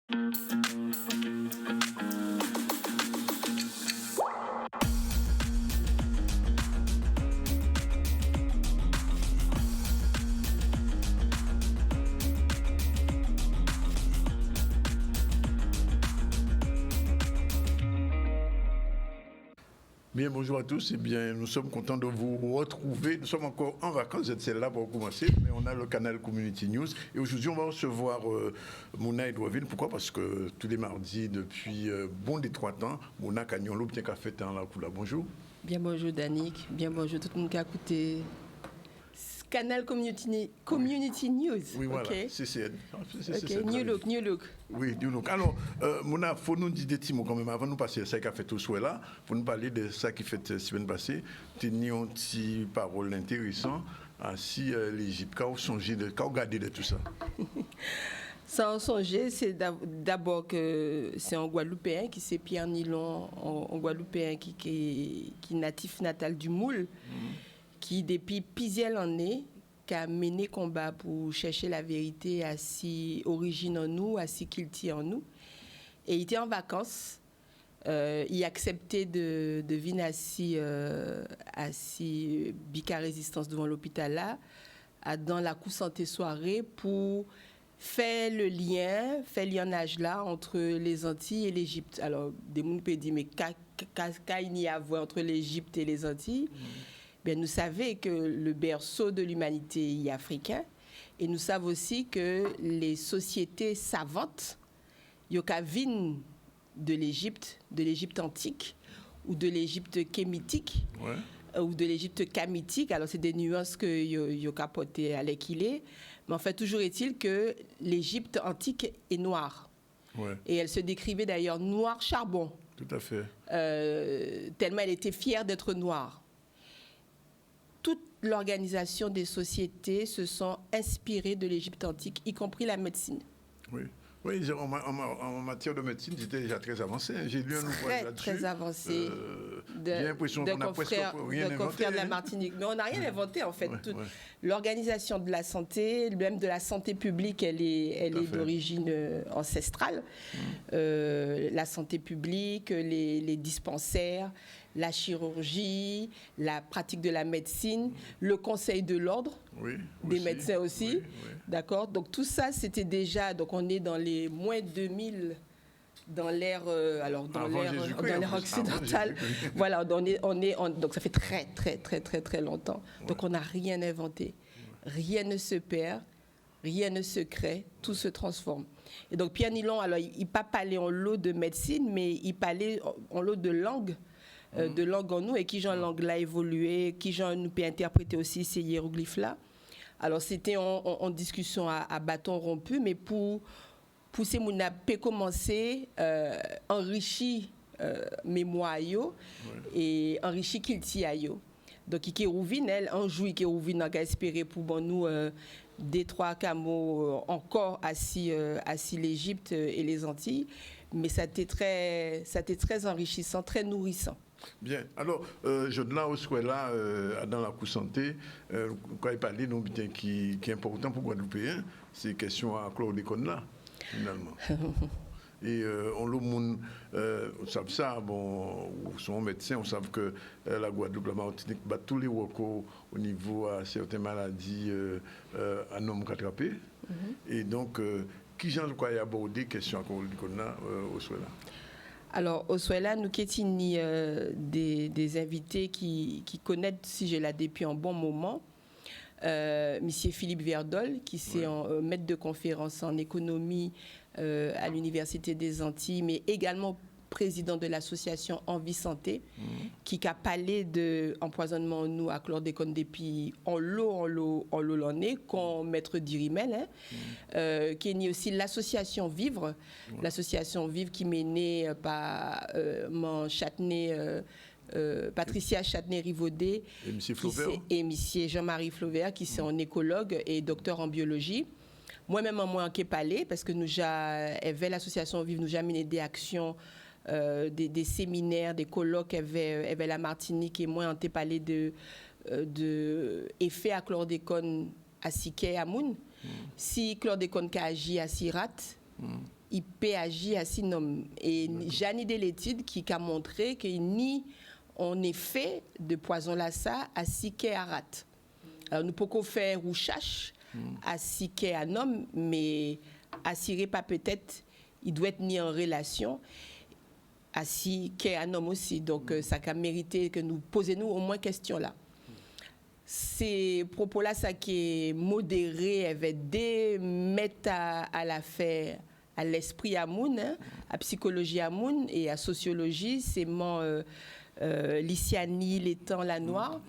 Bien, bonjour à tous. Eh bien, nous sommes contents de vous retrouver. Nous sommes encore en vacances, vous êtes là pour commencer, mais on a le canal Community News. Et aujourd'hui, on va recevoir Mouna Edouardville. Pourquoi? Parce que tous les mardis, depuis bon des 3 ans, Mouna Cagnon l'Oubtien qu'a fait en la coula. Bonjour. Bien bonjour Danick, bien bonjour tout le monde qui a écouté canal Community News. Oui, voilà, okay. c'est New look. Oui, New look. Alors, Mouna, il faut nous dire des petits mots quand même avant de nous passer à ça qui a fait tout souhait là. Il faut nous parler de ça qui fait la semaine passée. Tu as une petite parole intéressante si l'Égypte. Quand vous songez, quand vous regardez de tout ça. Sans songer, c'est d'abord que c'est un Guadeloupéen qui c'est Pierre Nilon, un Guadeloupéen qui est natif natal du Moule, qui depuis plusieurs années qui a mené combat pour chercher la vérité à si origine en nous, à si culti en nous. Et il était en vacances, il a accepté de venir à si Bica Résistance devant l'hôpital là, dans la cour santé soirée pour fait le lionnage là entre les Antilles et l'Égypte. Alors, des gens peuvent dire, mais qu'il y a à voir entre l'Égypte et les Antilles? Bien, nous savons que le berceau de l'humanité est africain et nous savons aussi que les sociétés savantes, viennent de l'Égypte antique ou de l'Égypte kémitique. Ouais. Ou de l'Égypte kamitique. Alors, c'est des nuances que yo capoté à l'équilé. Mais en fait, toujours est-il que l'Égypte antique est noire. Ouais. Et elle se décrivait d'ailleurs noir charbon. Tout à fait. Tellement elle était fière d'être noire. Toute l'organisation des sociétés se sont inspirées de l'Égypte antique, y compris la médecine. Oui. Oui, en matière de médecine, j'étais déjà très avancé. J'ai lu un ouvrage là-dessus. Très avancé. J'ai l'impression qu'on a presque rien inventé. Confrère de la Martinique. Mais on n'a rien inventé, en fait. L'organisation de la santé, même de la santé publique, elle est d'origine ancestrale. La santé publique, les dispensaires, la chirurgie, la pratique de la médecine, le conseil de l'ordre, des médecins aussi, d'accord. Donc tout ça, c'était déjà, donc on est dans les moins 2000, dans l'ère, dans l'ère occidentale. Voilà, donc ça fait très longtemps. Ouais. Donc on n'a rien inventé, rien ne se perd, rien ne se crée, tout se transforme. Et donc Pierre Nilon, alors il pas parlé en lot de médecine, mais il parlait en lot de langue. De langue en nous et qui genre langue là évolué, qui genre nous peut interpréter aussi ces hiéroglyphes là. Alors c'était en discussion à bâton rompu, mais pour ces moun a peut commencer enrichi mémoire yo et enrichi culti yo. Donc qui rouvine elle en joue qui rouvine a espérer pour bon nous des 3 camos encore assis l'Égypte et les Antilles, mais ça était très enrichissant, très nourrissant. Bien. Alors, je là au souhait là dans la cour santé, quand il parlait d'un bien qui est important pour Guadeloupéens, c'est question à chlordécone là, finalement. Et on le monde savent ça, bon, sont médecins, on sait que la Guadeloupe, la Martinique bat tous les recours au niveau à certaines maladies à homme rattrapé. Et donc, qui j'en crois aborder question à chlordécone là au souhait là? Alors, au Souela, nous avons des invités qui connaissent si je l'ai depuis un bon moment. Monsieur Philippe Verdol, qui est un maître de conférence en économie à l'Université des Antilles, mais également président de l'association Envie Santé, qui a parlé d'empoisonnement nous à chlordécone depuis en l'eau l'année, qu'on maître Dirimel, qui est aussi l'association Vivre, l'association Vivre qui est menée par Patricia Châtenay-Rivaudet et M. Jean-Marie Flauvert, qui sont un écologue et docteur en biologie. Moi-même, moi, qui ai parlé, parce que avec l'association Vivre, nous avons mené des actions, des séminaires, des colloques avec la Martinique, et moi, on t'a parlé de effet à chlordécone à Siké à Moun. Si chlordécone qui agit à Sirat, il peut agir à sinom. Et j'ai une idée l'étude qui a montré que ni on est fait de poison lassa à siké à rat. Alors nous pouvons faire rouchache à siké à homme, mais assurer pas peut-être, il doit être ni en relation. Assis qu'est un homme aussi, donc ça a mérité que nous posions au moins question là. Ces propos-là, ça qui est modéré, avec des mettre à l'affaire, à l'esprit à moun, hein, à psychologie à moun et à sociologie, c'est mon Lyciani Létang Lanois,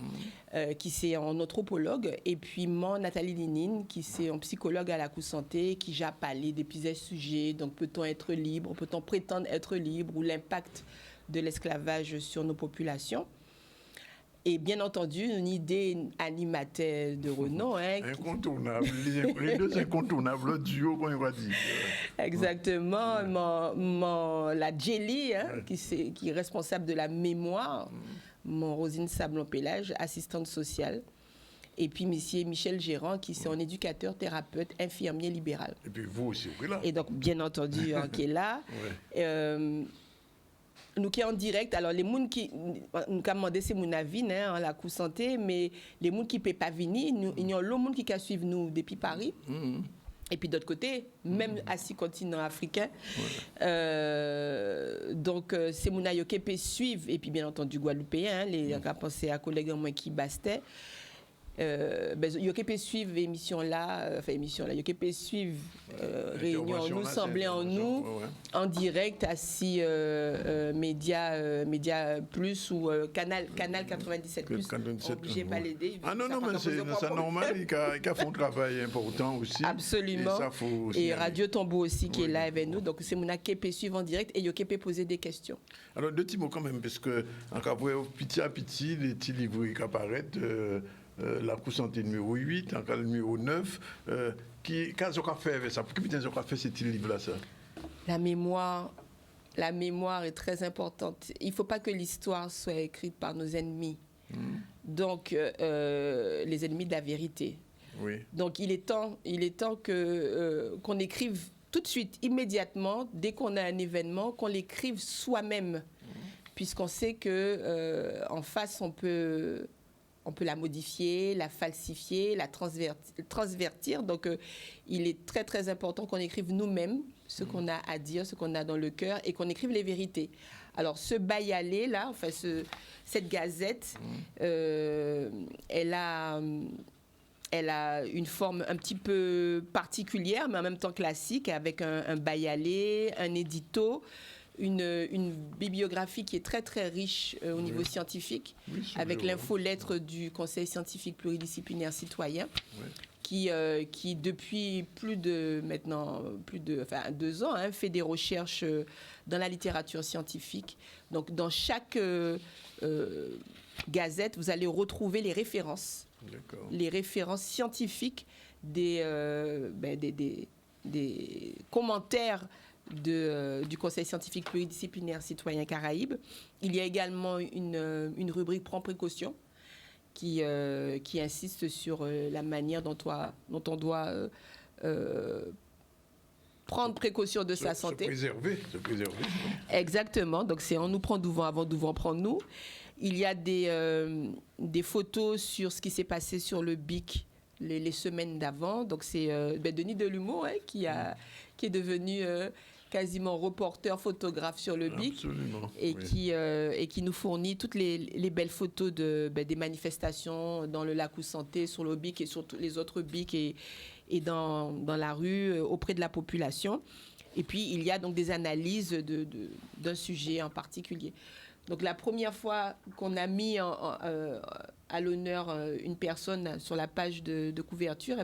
qui c'est un anthropologue, et puis moi, Nathalie Linine, qui c'est un psychologue à la Coup-Santé, qui j'ai parlé des plusieurs sujets, donc peut-on être libre, peut-on prétendre être libre, ou l'impact de l'esclavage sur nos populations. Et bien entendu, une idée animateur de renom. Hein, incontournable, les deux incontournables, le duo qu'on va dire. Exactement, la Jelly, hein, qui est responsable de la mémoire, mon Rosine Sablon-Pélage, assistante sociale. Et puis monsieur Michel Gérant, qui est un éducateur, thérapeute, infirmier libéral. Et puis vous aussi, vous êtes là. Et donc, bien entendu, hein, qui est là. Nous qui est en direct, alors les gens qui nous avons demandé c'est mon avis, hein, la Coup-Santé, mais les gens qui ne peuvent pas venir, il y a l'autre monde qui peut suivre nous depuis Paris. Et puis d'autre côté, même à 6 continents africains. Donc c'est mon avis qui peut suivre, et puis bien entendu Guadeloupéen, les gens qui pensé à collègues moi qui bastait. Yo qui peut suivre l'émission là, yo qui peut suivre réunion nous sembler en nous en direct à si média plus ou canal 97 plus obligé pas l'aider. Ah non mais c'est normal, il a fait un travail important aussi. Absolument. Et Radio Tombeau aussi qui est là avec nous, donc c'est mon qui peut suivre en direct et yo qui peut poser des questions. Alors deux petits mots quand même, parce que encore petit à petit les petits livres qui apparaissent. La Coup-Santé numéro 8, encore le numéro 9, qu'est-ce qu'on a fait avec ça? Pour que vous avez fait ce livre-là, ça? La mémoire est très importante. Il ne faut pas que l'histoire soit écrite par nos ennemis. Donc, les ennemis de la vérité. Oui. Donc, il est temps qu'on écrive tout de suite, immédiatement, dès qu'on a un événement, qu'on l'écrive soi-même. Puisqu'on sait qu'en face, on peut la modifier, la falsifier, la transvertir. Donc, il est très, très important qu'on écrive nous-mêmes ce qu'on a à dire, ce qu'on a dans le cœur, et qu'on écrive les vérités. Alors, ce Bayalé, là, enfin, cette gazette, elle a une forme un petit peu particulière, mais en même temps classique, avec un Bayalé, un édito, une bibliographie qui est très très riche au niveau scientifique, avec l'infolettre du Conseil scientifique pluridisciplinaire citoyen, qui depuis plus de 2 ans fait des recherches dans la littérature scientifique. Donc dans chaque gazette, vous allez retrouver les références scientifiques des commentaires du Conseil scientifique pluridisciplinaire citoyen Caraïbes. Il y a également une rubrique Prends précaution qui insiste sur la manière dont on doit prendre précaution de sa santé. Se préserver. Exactement. Donc c'est on nous prend devant avant devant prendre nous. Il y a des photos sur ce qui s'est passé sur le BIC les semaines d'avant. Donc c'est Denis Delumeau qui est devenu quasiment reporter, photographe sur le BIC. Absolument, et qui nous fournit toutes les belles photos des manifestations dans le lac Coup-Santé, sur le BIC et sur tous les autres BIC et dans la rue auprès de la population. Et puis il y a donc des analyses d'un sujet en particulier. Donc la première fois qu'on a mis à l'honneur une personne sur la page de couverture,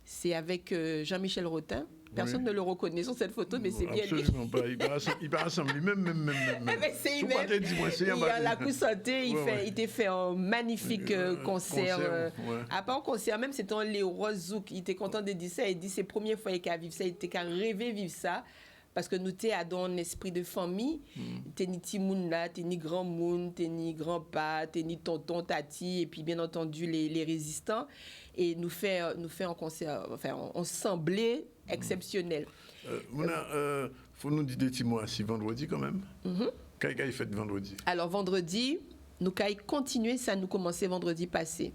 c'est avec Jean-Michel Rotin. Personne ne le reconnaît sur cette photo, mais c'est bien lui. Absolument pas. Il va rassembler même. C'est lui-même. Il a la Coup-Santé, il t'a fait un magnifique concert. À part un concert, même c'était un Léo Rozouk. Il était content de dire ça. Il dit c'est la première fois qu'il a vécu ça. Il était qu'à rêver vivre ça. Parce que nous sommes dans un esprit de famille. T'es ni petit monde là, t'es ni grand monde, t'es ni grand-père, t'es ni tonton, tati, et puis bien entendu les résistants. Et nous fait un concert, enfin, on semblait exceptionnel. Faut nous dire des petits mots si vendredi quand même. Qu'est-ce qu'il fait vendredi? Alors vendredi, nous avons continué, ça nous commençait vendredi passé.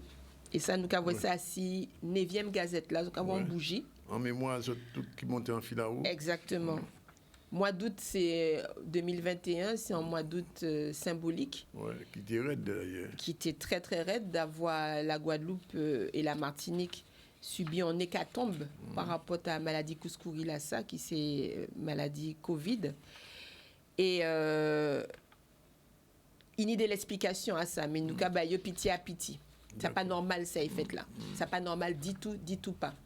Et ça, nous avons ça si 9e gazette là, nous avons en bougie. En mémoire, tout qui montait en fil à haut. Exactement. Mois d'août, c'est 2021, c'est un mois d'août symbolique. Ouais, qui était raide d'ailleurs. Qui était très très raide d'avoir la Guadeloupe et la Martinique subi en hécatombe par rapport à la maladie Kousskouri-Lassa, qui c'est maladie Covid. Et il n'y a de l'explication à ça, mais nous avons pitié à pitié. C'est pas normal, ça est fait là. C'est pas normal du tout pas.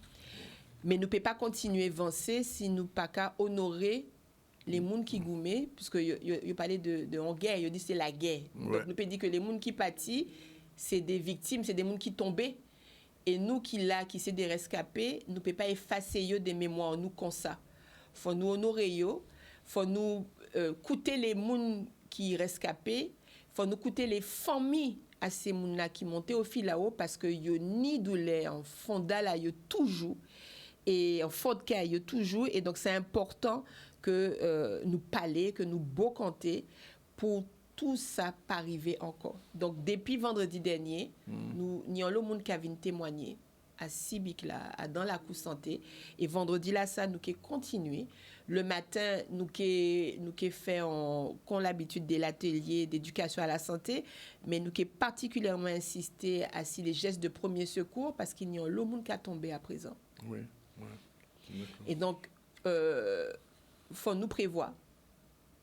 Mais nous ne pouvons pas continuer à avancer si nous ne pouvons pas honorer les gens qui gourmet, puisque il parlait de en guerre, il dit c'est la guerre. Ouais. Donc nous pouvons dire que les gens qui pâtissent, c'est des victimes, c'est des gens qui tombent. Et nous qui c'est des rescapés, nous ne pouvons pas effacer des mémoires, nous comme ça. Il faut nous honorer, il faut nous coûter les gens qui rescapés, il faut nous coûter les familles à ces gens-là qui montent au fil là-haut, parce que y a ni douleur, en fond là, y a toujours, et en fond de cas, y a toujours, et donc c'est important que nous parler, que nous beau compter pour tout ça pas arriver encore. Donc depuis vendredi dernier, nous y a le monde qui a venu témoigner à Sibic là, dans la cour santé, et vendredi là ça nous qui continuer. Le matin nous qui fait qu'on l'habitude de l'atelier d'éducation à la santé, mais nous qui particulièrement insisté à si les gestes de premier secours parce qu'il y a le monde qui a tombé à présent. Oui. Et donc faut nous prévoir.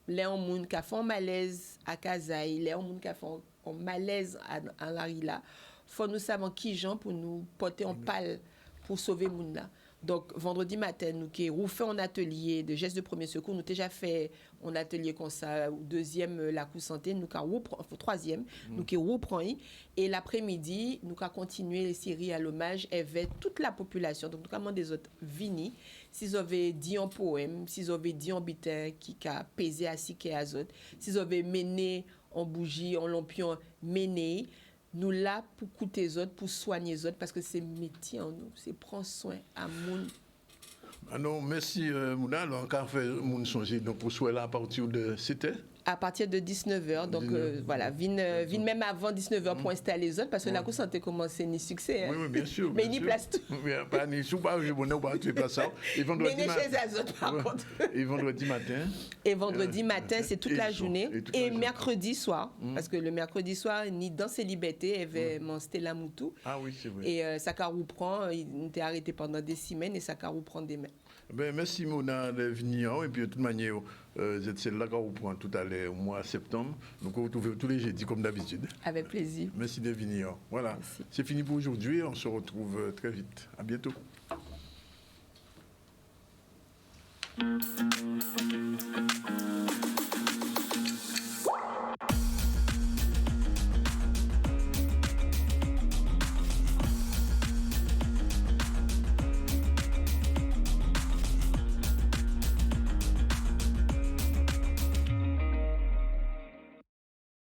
Les gens qui font malaise à Kazaï, les gens qui font malaise à Larila, faut nous savoir qui gens pour nous porter en pâle pour sauver les gens là. Donc vendredi matin nous qui refait un atelier de gestes de premier secours, nous déjà fait un atelier comme ça, deuxième la cour santé, nous qui troisième, nous qui reprend et l'après-midi nous qui continuer les séries à l'hommage avec toute la population. Donc nous comment des autres vini, s'ils avaient dit un poème, s'ils avaient dit un bitin qui a pesé à si qui azot, s'ils avaient mené en bougie, en lampion mené, nous là pour coûter les autres, pour soigner les autres, parce que c'est métier en nous, c'est prendre soin à moun. Ah non, merci Mouna. Alors, quand on fait moun songer, donc pour soin là à partir de 7h? À partir de 19h, donc voilà, vine même avant 19h pour installer les autres, parce que la cour santé commence ni succès. Hein. Oui, bien sûr. Mais ni place tout. Pas ni sous, pas je bonheur, pas tu place ça. Et vendredi matin. Et vendredi matin. Et vendredi matin, c'est toute la journée. Et mercredi soir, parce que le mercredi soir, ni dans ses libertés, avait mon Stella Moutou. Ah oui, c'est vrai. Et ça reprend, il était arrêté pendant des semaines et ça reprend des mains. Ben, merci Mona de venir. Et puis de toute manière, c'est celle-là qu'on reprend tout à l'heure au mois de septembre. Donc on retrouve tous les jeudis comme d'habitude. Avec plaisir. Merci de venir. Voilà, c'est fini pour aujourd'hui. On se retrouve très vite. À bientôt.